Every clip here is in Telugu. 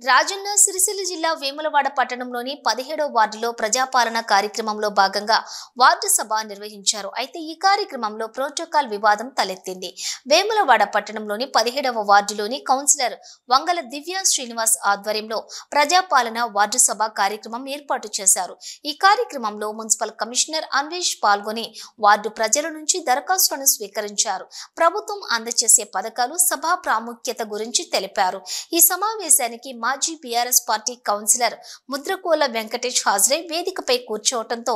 రాజన్న సిరిసిల్ల జిల్లా వేములవాడ పట్టణంలోని 17వ వార్డులో ప్రజాపాలన కార్యక్రమంలో భాగంగా వార్డు సభ నిర్వహించారు. అయితే ఈ కార్యక్రమంలో ప్రోటోకాల్ వివాదం తలెత్తింది. వేములవాడ పట్టణంలోని 17వ వార్డులోని కౌన్సిలర్ వంగల దివ్య శ్రీనివాస్ ఆధ్వర్యంలో ప్రజాపాలన వార్డు సభ కార్యక్రమం ఏర్పాటు చేశారు. ఈ కార్యక్రమంలో మున్సిపల్ కమిషనర్ అన్వేష్ పాల్గొని వార్డు ప్రజల నుంచి దరఖాస్తులను స్వీకరించారు. ప్రభుత్వం అందజేసే పథకాలు, సభా ప్రాముఖ్యత గురించి తెలిపారు. ఈ సమావేశానికి మాజీ బీఆర్ఎస్ పార్టీ కౌన్సిలర్ ముద్రకోల వెంకటేష్ హాజరై వేదికపై కూర్చోవడంతో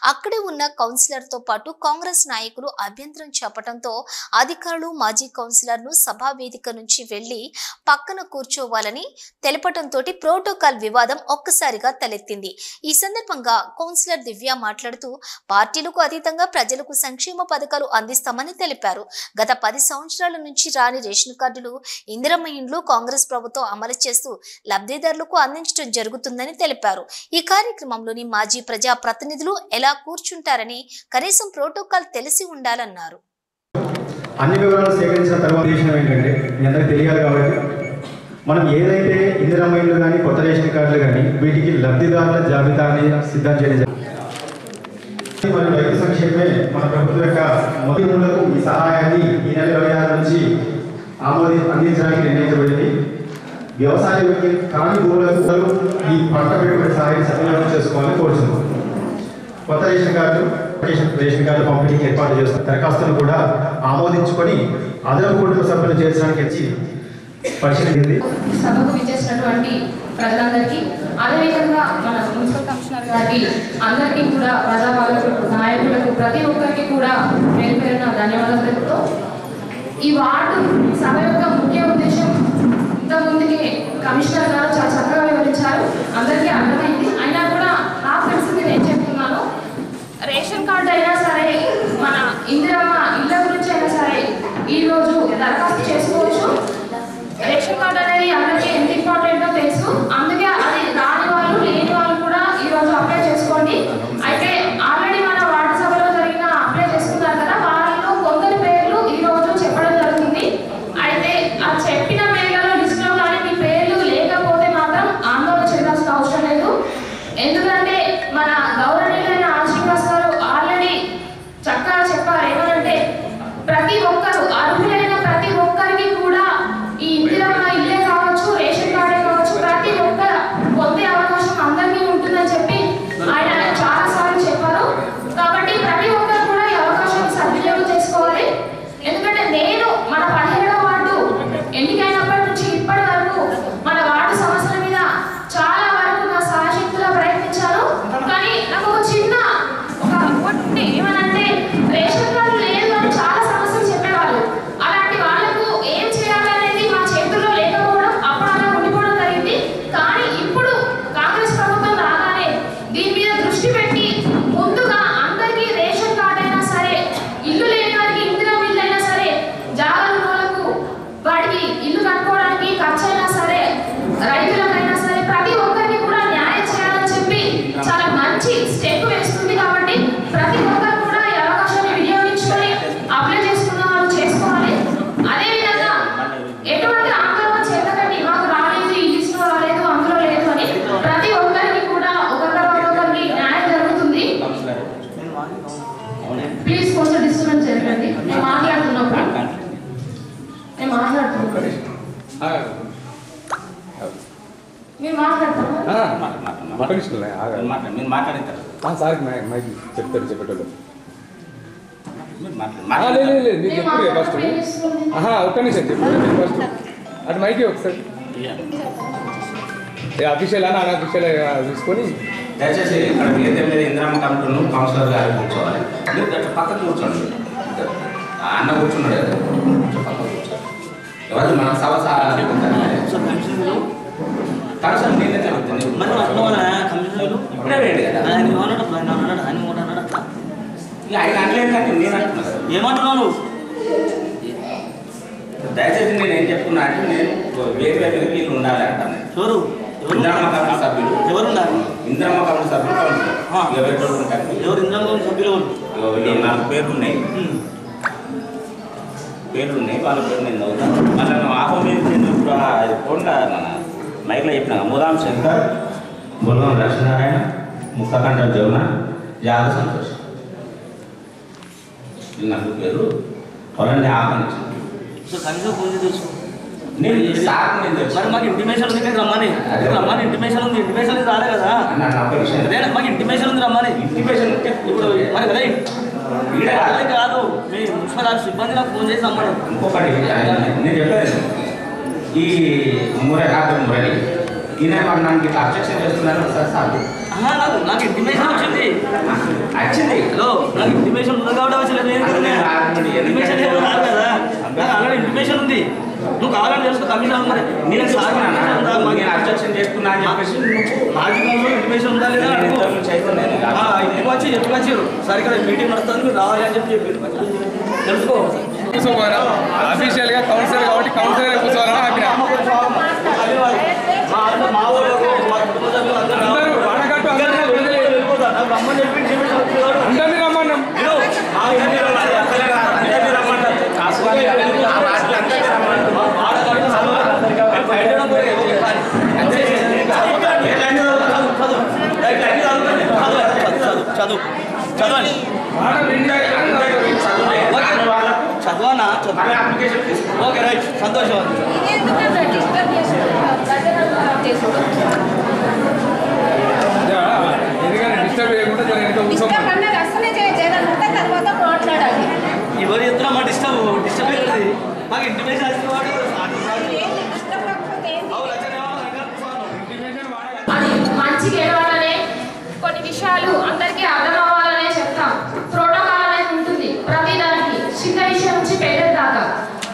అక్కడే ఉన్న కౌన్సిలర్ తో పాటు కాంగ్రెస్ నాయకులు అభ్యంతరం చెప్పడంతో అధికారులు మాజీ కౌన్సిలర్ ను సభా వేదిక నుంచి వెళ్లి పక్కన కూర్చోవాలని తెలపడంతో ప్రోటోకాల్ వివాదం ఒక్కసారిగా తలెత్తింది. ఈ సందర్భంగా కౌన్సిలర్ దివ్య మాట్లాడుతూ పార్టీలకు అతీతంగా ప్రజలకు సంక్షేమ పథకాలు అందిస్తామని తెలిపారు. గత 10 సంవత్సరాల నుంచి రాని రేషన్ కార్డులు, ఇందిరమ్మ ఇండ్లు కాంగ్రెస్ ప్రభుత్వం అమలు చేస్తూ లబ్ధిదారులకు అందించడం జరుగుతుందని తెలిపారు. ఈ కార్యక్రమంలోని మాజీ ప్రజా ప్రతినిధులు ఎలా కూర్చుంటారని కనీసం ప్రోటోకాల్ తెలిసి ఉండాలన్నారు. అన్ని వివరాలు సేకరించిన తర్వాత విషయం ఏంటంటే మీ అందరికీ తెలియాలి కాబట్టి మనం ఏదైతే ఇందిరమ్మ ఇండ్లు కానీ కొత్త రేషన్ కార్డులు కానీ వీటికి లబ్ధిదారుల జాబితాని సిద్ధం చేయడం మరియు రైతు సంక్షేమమే మన ప్రభుత్వం యొక్క మొదటి ఈ సహాయాన్ని ఈ నెల 26 నుంచి అందించడానికి నిర్ణయించబడింది. వ్యవసాయ కాని భూములకు ఈ పంట పెట్టుబడి సహాయం సద్వినియోగం చేసుకోవాలని కోరుతున్నాం. కొత్త రేషన్ కార్డు పంపిణీకి ఏర్పాటు చేస్తున్న దరఖాస్తులను కూడా ఆమోదించుకొని అదనపు కుటుంబ సభ్యులు చేర్చడానికి వచ్చి పరిశీలించింది. సభకు విచ్చేసినటువంటి ప్రజలందరికీ, అదేవిధంగా మన మున్సిపల్ కమిషనర్ గారికి అందరికీ కూడా, ప్రజాపాలకులకు, నాయకులకు, ప్రతి ఒక్కరికి కూడా పేరు పేరున ధన్యవాదాలు తెలుపుతూ, ఈ వార్డు సభ యొక్క ముఖ్య ఉద్దేశం ఇంతకుముందుకే కమిషనర్ గారు చాలా చక్కగా వివరించారు, అందరికీ అర్థమైంది. అయినా కూడా నా పరిస్థితి నేను చెప్తున్నాను. రేషన్ కార్డు అయినా సరే, మన ఇందిరమ్మ ఇళ్ళ గురించి అయినా సరే ఈరోజు దరఖాస్తు చేసుకోవచ్చు. రేషన్ కార్డు అనేది అందరికీ ఎంత ఇంపార్టెంటో తెలుసు. అందుకే అది రాని వాళ్ళు, లేని వాళ్ళు కూడా ఈరోజు అప్లై చేసుకోండి. అయితే ఆల్రెడీ మన వార్డు సభలో జరిగిన అప్లై చేసుకున్నారు కదా, వాళ్ళలో కొందరి పేర్లు ఈరోజు చెప్పడం జరుగుతుంది. అయితే ఆ చెప్పిన పేర్లలో లిస్టులో కానీ మీ పేర్లు లేకపోతే మాత్రం ఆందోళన చేయాల్సిన అవసరం లేదు. ఎందుకంటే మన గౌరవనీయులైన శ్రీనివాస్ గారు ఆల్రెడీ చక్కగా చెప్పారు. ఏమనంటే ప్రతి ఒక్కరు, అర్హులైన ప్రతి ఒక్కరికి కూడా ఈ ఇందిరమ్మ ఇల్లే కావచ్చు, రేషన్ కార్డే కావచ్చు, ప్రతి ఒక్కరు పొందే అవకాశం అందరికీ ఉంటుందని చెప్పి ఆయన చాలా సార్లు చెప్పారు. కాబట్టి ప్రతి ఒక్కరు కూడా ఈ అవకాశాన్ని సద్వినియోగం చేసుకోవాలి. ఎందుకంటే నేను మన 17వ వార్డు ఎన్నికైనప్పటి నుంచి ఇప్పటి వరకు మన వార్డు సమస్యల మీద చాలా వరకు నా సాయశక్తిలో ప్రయత్నించాను. కానీ నాకు ఒక చిన్న ఏమనంటే రేషన్ కార్డు లేదు అని చాలా సమస్యలు చెప్పేవాళ్ళు. అలాంటి వాళ్ళకు ఏం చేయాలి అనేది మా చేతుల్లో లేకపోవడం, అప్పుడు అలా ఉండిపోవడం జరిగింది. కానీ ఇప్పుడు కాంగ్రెస్ ప్రభుత్వం రాగానే దీని మీద దృష్టి పెట్టి ముందుగా అందరికీ రేషన్ కార్డు అయినా సరే, ఇల్లు లేని వారికి ఇందిరమ్మ ఇల్లు అయినా సరే, జాగ్రత్త వాళ్ళకు వాడికి ఇల్లు కట్టుకోవడానికి ఖర్చు అయినా సరే, రైతులకైనా సరే ప్రతి ఒక్కరికి కూడా న్యాయం చేయాలని చెప్పి చాలా మంచి స్టెప్ వేస్తుంది. కాబట్టి ప్రతి ఒక్కరు కూడా ఈ అవకాశాన్ని వినియోగించుకొని అప్లై చేసుకున్న వాళ్ళు చేసుకోవాలి. అదేవిధంగా ఎటువంటి ఆందోళన చెందకండి, మాకు రాలేదు, ఈ లిస్టులో రాలేదు, అందులో లేదు అని. ప్రతి ఒక్కరికి కూడా ఒక్కొక్కరికి న్యాయం జరుగుతుంది. ప్లీజ్ కొంచెం డిస్టర్బెన్స్ జరగండి. నేను మాట్లాడుతున్నప్పుడు మీరు చెప్పేటోళ్ళు ఒక్క నిమిషం చెప్పండి ఫస్ట్ అటు మైకి ఒకసారి అఫీషియల్ అని అన్అఫీషియల్ తీసుకొని దయచేసి ఇక్కడ ఏదైతే మీద ఇందిరమ్మ కమిటీను కౌన్సిలర్ గారు కూర్చోవాలి. మీరు అట్లా పక్కన కూర్చోండి. అన్న కూర్చున్నాడు కదా, పక్కన కూర్చోండి. ఎవరు మన సభ కమిషన్ నేనే చెప్తాను. ఇప్పుడే వేయండి కదా, ఆయన అనలేదంటే నేను అంటున్నాను. ఏమంటున్నాను? దయచేసి నేను ఏం చెప్తున్నా అంటే, నేను వేరే వేరే వీళ్ళు ఉండాలి అంటాను. ఇందిరమ్మ కమిటీ సభ్యులు ఎవరున్నారు? ఇందిరమ్మ కమిటీ సభ్యులు ఎవరు ఇందిరమ్మ కమిటీ సభ్యులు? 4 పేర్లు ఉన్నాయి. వాళ్ళ పేరు నేను చదువుతాను. మళ్ళీ ఆహ్వానం ఫోన్ మైక్లో చెప్పిన ముదాం శంకర్, బొల్లం లక్ష్మీనారాయణ, ముక్కకంట జమున, యాదవ్ సంతోష్. వీళ్ళు నాకు పేరు వాళ్ళని ఆహ్వానించింది. సో కనీసం ఫోన్ తెలుసు నేను తెలుసు. మరి మాకు ఇంటిమేషన్ ఉంది, రమ్మని రమ్మని ఇంటిమేషన్ ఉంది. ఇంటిమేషన్ రాలే కదా, అదే మాకు ఇంటిమేషన్ ఉంది రమ్మని. ఇంటిమేషన్ ఉంటే ఇప్పుడు మరి కదా వాళ్ళే కాదు, మీ మున్సిపల్ సిబ్బంది నాకు ఫోన్ చేసి రమ్మని. ఇంకొకటి నేను చెప్పేది, ఈ మురళి ఈయన నాకు ఇట్లా అబ్జెక్షన్ చేస్తున్నారు సార్. సార్ నాకు ఇంటిమేషన్ వచ్చింది. హలో, నాకు ఇంటిమేషన్ ఉంది కాబట్టి వచ్చలేదు. ఇంటిమేషన్ రాదు కదా, నాకు ఆల్రెడీ ఇంటిమేషన్ ఉంది. నువ్వు కావాలని తెలుసుకో కమిషన్. మరి నేను అబ్జెక్షన్ చేస్తున్నా అని చెప్పేసి రాజకీయంలో ఇంటిమేషన్ ఉందా లేదా ఇప్పుడు వచ్చి చెప్పారు సరే ఇక్కడ మీటింగ్ నడుస్తుంది, మీరు రావాలి అని చెప్పి తెలుసుకో. కూర్చోపోయినా అఫీషియల్గా కౌన్సిలర్ కాబట్టి కౌన్సిలర్ కూర్చోవాలని ఆపినా. మా అందరూ వాడకట్టు రమ్మని చెప్పి అందరినీ రమ్మన్నాం. చదువు చదవండి, చదవనా? ఓకే రైట్, సంతోషం. ఎందుకంటే డిస్టర్బ్ చేయకుండా ఎవరు చెప్తున్నా మా డిస్టర్బ్ అవుతుంది. మాకు ఇంటిమేషన్ అది మంచిగా గెలవాలనే కొన్ని విషయాలు అందరికీ అర్థం అవ్వాలనే చెప్తాం. ప్రోటోకాల్ అనేది ఉంటుంది ప్రతి దానికి, చిన్న విషయం నుంచి పెద్ద దాకా.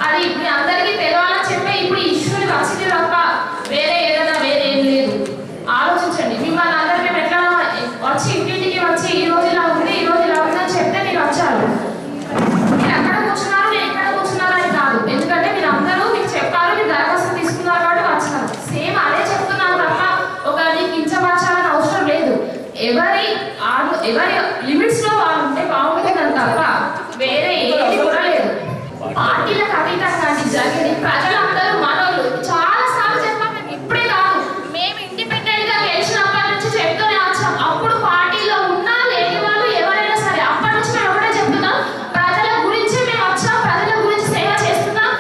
అది ఇప్పుడు అందరికీ తెలవాలని చెప్పే ఇప్పుడు ఇష్యూని వచ్చింది తప్ప వేరే ఏదైనా వేరే ఏం లేదు. ఆలోచించండి, మిమ్మల్ని అందరూ మేము ఎట్లా వచ్చి ఇంటింటికి వచ్చి ఈ రోజు ఇలా ఉంది ఈ రోజు ఇలా ఉందని చెప్తే మీరు వచ్చారు. మీరు ఎక్కడ కూర్చున్నారు నేను ఎక్కడ కూర్చున్నారు అని కాదు, ఎందుకంటే మీరు అందరూ మీకు చెప్పారు, మీరు దరఖాస్తు తీసుకున్నారు కాబట్టి వచ్చారు. సేమ్ అదే చెప్తున్నాను తప్ప ఒక నీకు కించపరచాలని అవసరం లేదు. ఎవరి లిమిట్స్ లో వాళ్ళు ఉంటే బాగుంటుందని తప్ప వేరే ఏది కూడా లేదు. పార్టీలకు అతీతంగా జరిగింది. ప్రజలందరూ మనోళ్ళు చాలా సార్లు చెప్పాం. మేము ఇప్పుడే కాదు, మేము ఇండిపెండెంట్ గా గెలిచినప్పటి నుంచి చెప్తూనే వచ్చాం. అప్పుడు పార్టీలో ఉన్నా లేని వాళ్ళు ఎవరైనా సరే అప్పటి నుంచి మేము ఒకటే చెప్తున్నాం, ప్రజల గురించి మేము వచ్చాం, ప్రజల గురించి సేవ చేస్తున్నాం,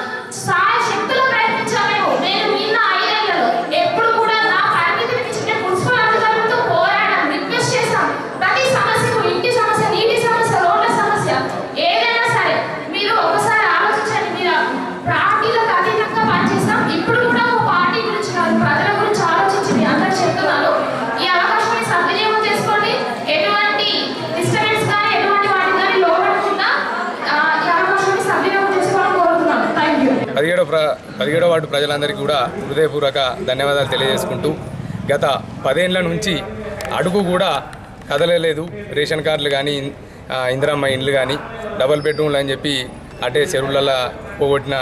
సాయ శక్తులు ప్రయత్నించాం. నేను నిన్న 5 ఏళ్లలో ఎప్పుడు కూడా నా పరిమితిని మించిన మున్సిపల్ అధికారులతో పోరాడాం, రిక్వెస్ట్ చేశాం. ప్రతి సమస్యకు, ఇంటి సమస్య, నీటి సమస్య, రోడ్ల సమస్య, ఏదైనా సరే మీరు ఒకసారి ఆలోచించండి. మీరు పార్టీలకు అతీతంగా పనిచేస్తాం. ఇప్పుడు కూడా ఒక పార్టీ గురించి కాదు, ప్రజల గురించి ఆలోచించి మీ అందరూ చెప్తున్నాను. ఈ అవకాశాన్ని సద్వినియోగం చేసుకోండి. ఎటువంటి డిస్టర్బెన్స్ కానీ ఎటువంటి వాటికి కానీ లోపడకుండా ఈ అవకాశాన్ని సద్వినియోగం చేసుకోవాలని కోరుతున్నాను. Thank you. 17వ వార్డు ప్రజలందరికీ కూడా హృదయపూర్వక ధన్యవాదాలు తెలియజేసుకుంటూ, గత 10 ఏళ్ల నుంచి అడుగు కూడా కదలలేదు. రేషన్ కార్డులు కానీ, ఇందిరమ్మ ఇండ్లు కానీ, డబుల్ బెడ్రూమ్లు అని చెప్పి అటే చెరువులలో పోగొట్టిన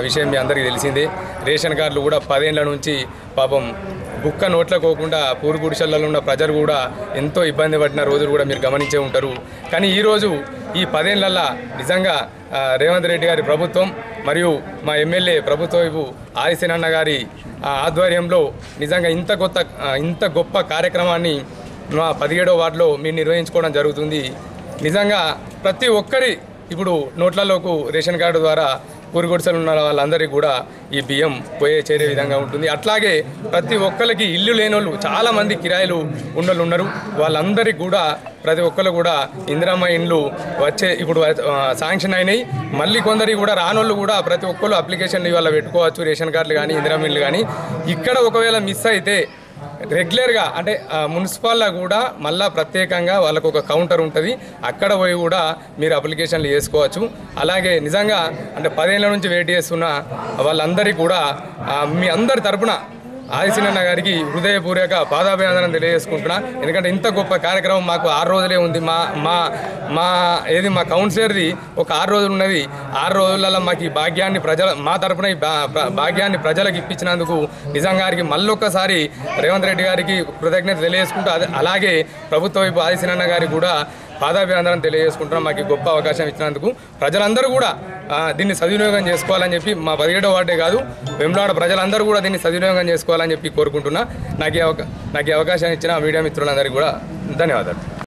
విషయం మీ అందరికీ తెలిసిందే. రేషన్ కార్డులు కూడా 10 ఏళ్ల నుంచి పాపం బుక్క నోట్లకోకుండా పూరు గుడిసెలలో ఉన్న ప్రజలు కూడా ఎంతో ఇబ్బంది పడిన రోజులు కూడా మీరు గమనించే ఉంటారు. కానీ ఈరోజు ఈ 10 ఏళ్లలో నిజంగా రేవంత్ రెడ్డి గారి ప్రభుత్వం మరియు మా ఎమ్మెల్యే ప్రభుత్వ వైపు ఆదిశేనన్న గారి ఆధ్వర్యంలో నిజంగా ఇంత గొప్ప కార్యక్రమాన్ని మా 17వ వార్డులో మీరు నిర్వహించుకోవడం జరుగుతుంది. నిజంగా ప్రతి ఒక్కరి ఇప్పుడు నోట్లలోకి రేషన్ కార్డు ద్వారా పూరిగుడిసెలు ఉన్న వాళ్ళందరికీ కూడా ఈ బియ్యం చేరే విధంగా ఉంటుంది. అట్లాగే ప్రతి ఒక్కరికి ఇల్లు లేనోళ్ళు చాలామంది కిరాయిలు ఉన్నోళ్ళు ఉన్నారు. వాళ్ళందరికీ కూడా ప్రతి ఒక్కరు కూడా ఇందిరమ్మ ఇండ్లు ఇప్పుడు శాంక్షన్ అయినాయి. మళ్ళీ కొందరికి కూడా రానోళ్ళు కూడా ప్రతి ఒక్కరు అప్లికేషన్లు ఇవాళ పెట్టుకోవచ్చు, రేషన్ కార్డులు కానీ ఇందిరమ్మ ఇండ్లు కానీ. ఇక్కడ ఒకవేళ మిస్ అయితే రెగ్యులర్గా అంటే మున్సిపాల్లో కూడా మళ్ళీ ప్రత్యేకంగా వాళ్ళకు ఒక కౌంటర్ ఉంటుంది, అక్కడ పోయి కూడా మీరు అప్లికేషన్లు చేసుకోవచ్చు. అలాగే నిజంగా అంటే 10 ఏళ్ల నుంచి వెయిట్ చేస్తున్న వాళ్ళందరికీ కూడా మీ అందరి తరపున ఆదిశేనన్న గారికి హృదయపూర్వక పాదాభివందనం తెలియజేసుకుంటున్నా. ఎందుకంటే ఇంత గొప్ప కార్యక్రమం మాకు 6 రోజులే ఉంది. మా కౌన్సిలర్ది ఒక 6 రోజులు ఉన్నది. 6 రోజులలో మాకు ఈ భాగ్యాన్ని మా తరపున ఈ భాగ్యాన్ని ప్రజలకు ఇప్పించినందుకు నిజంగా గారికి మళ్ళొక్కసారి రేవంత్ రెడ్డి గారికి కృతజ్ఞత తెలియజేసుకుంటూ, అలాగే ప్రభుత్వ వైపు ఆదిశేనన్న గారికి కూడా పాదాభివందనం తెలియజేసుకుంటున్నాం. మాకు ఈ గొప్ప అవకాశం ఇచ్చినందుకు ప్రజలందరూ కూడా దీన్ని సద్వినియోగం చేసుకోవాలని చెప్పి మా 17వ వార్డే కాదు వేములవాడ ప్రజలందరూ కూడా దీన్ని సద్వినియోగం చేసుకోవాలని చెప్పి కోరుకుంటున్నా. నాకు ఈ అవకాశం ఇచ్చిన మీడియా మిత్రులందరికీ కూడా ధన్యవాదాలు.